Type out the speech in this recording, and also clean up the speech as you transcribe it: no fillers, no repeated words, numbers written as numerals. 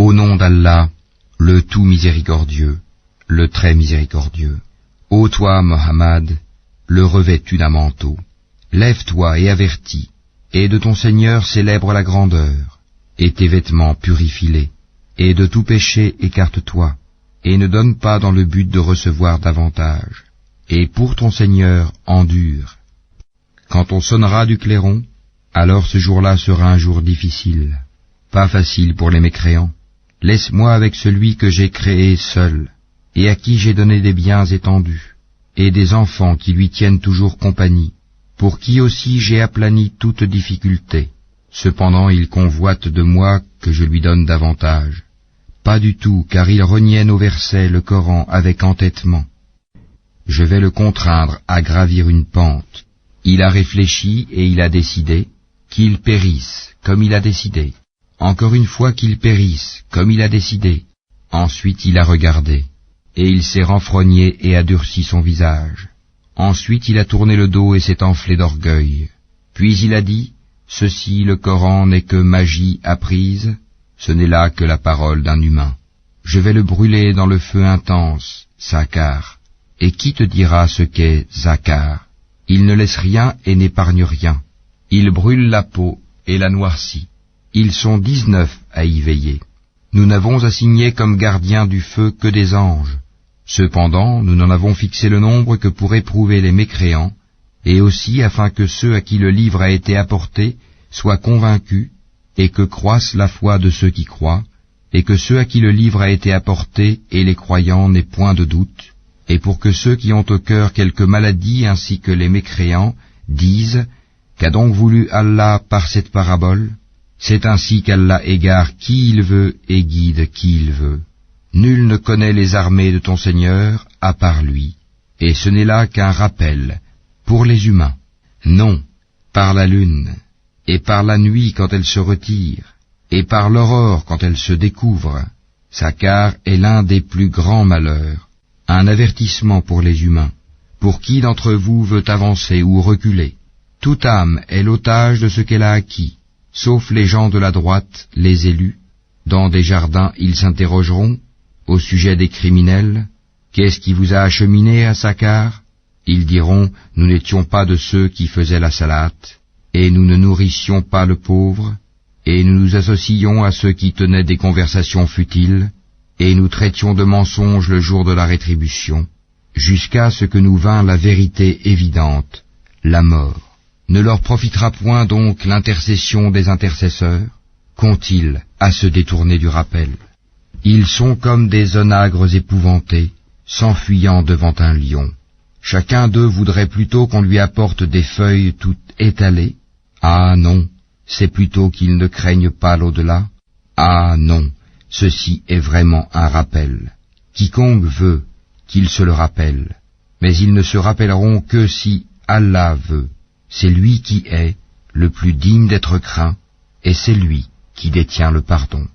Au nom d'Allah, le tout miséricordieux, le très miséricordieux. Ô toi, Mohammed, le revêtu d'un manteau, lève-toi et avertis, et de ton Seigneur célèbre la grandeur, et tes vêtements purifie-les, et de tout péché écarte-toi, et ne donne pas dans le but de recevoir davantage, et pour ton Seigneur endure. Quand on sonnera du clairon, alors ce jour-là sera un jour difficile, pas facile pour les mécréants. Laisse-moi avec celui que j'ai créé seul, et à qui j'ai donné des biens étendus, et des enfants qui lui tiennent toujours compagnie, pour qui aussi j'ai aplani toute difficulté. Cependant il convoite de moi que je lui donne davantage. Pas du tout, car il reniait nos versets, le Coran, avec entêtement. Je vais le contraindre à gravir une pente. Il a réfléchi et il a décidé qu'il périsse, comme il a décidé. Encore une fois qu'il périsse, comme il a décidé. Ensuite il a regardé, et il s'est renfrogné et a durci son visage. Ensuite il a tourné le dos et s'est enflé d'orgueil. Puis il a dit, ceci, le Coran, n'est que magie apprise, ce n'est là que la parole d'un humain. Je vais le brûler dans le feu intense, Sakar. Et qui te dira ce qu'est Sakar? Il ne laisse rien et n'épargne rien. Il brûle la peau et la noircit. Ils sont 19 à y veiller. Nous n'avons assigné comme gardiens du feu que des anges. Cependant, nous n'en avons fixé le nombre que pour éprouver les mécréants, et aussi afin que ceux à qui le livre a été apporté soient convaincus, et que croisse la foi de ceux qui croient, et que ceux à qui le livre a été apporté et les croyants n'aient point de doute, et pour que ceux qui ont au cœur quelque maladie ainsi que les mécréants disent, qu'a donc voulu Allah par cette parabole? C'est ainsi qu'Allah égare qui il veut et guide qui il veut. Nul ne connaît les armées de ton Seigneur à part lui, et ce n'est là qu'un rappel pour les humains. Non, par la lune, et par la nuit quand elle se retire, et par l'aurore quand elle se découvre, Sakar est l'un des plus grands malheurs, un avertissement pour les humains. Pour qui d'entre vous veut avancer ou reculer? Toute âme est l'otage de ce qu'elle a acquis. Sauf les gens de la droite, les élus. Dans des jardins, ils s'interrogeront au sujet des criminels. Qu'est-ce qui vous a acheminé à Sakar? Ils diront, nous n'étions pas de ceux qui faisaient la salate, et nous ne nourrissions pas le pauvre, et nous nous associons à ceux qui tenaient des conversations futiles, et nous traitions de mensonges le jour de la rétribution, jusqu'à ce que nous vînt la vérité évidente, la mort. Ne leur profitera point donc l'intercession des intercesseurs? Qu'ont-ils à se détourner du rappel? Ils sont comme des onagres épouvantés, s'enfuyant devant un lion. Chacun d'eux voudrait plutôt qu'on lui apporte des feuilles toutes étalées. Ah non, c'est plutôt qu'ils ne craignent pas l'au-delà. Ah non, ceci est vraiment un rappel. Quiconque veut qu'il se le rappelle, mais ils ne se rappelleront que si Allah veut. C'est lui qui est le plus digne d'être craint, et c'est lui qui détient le pardon.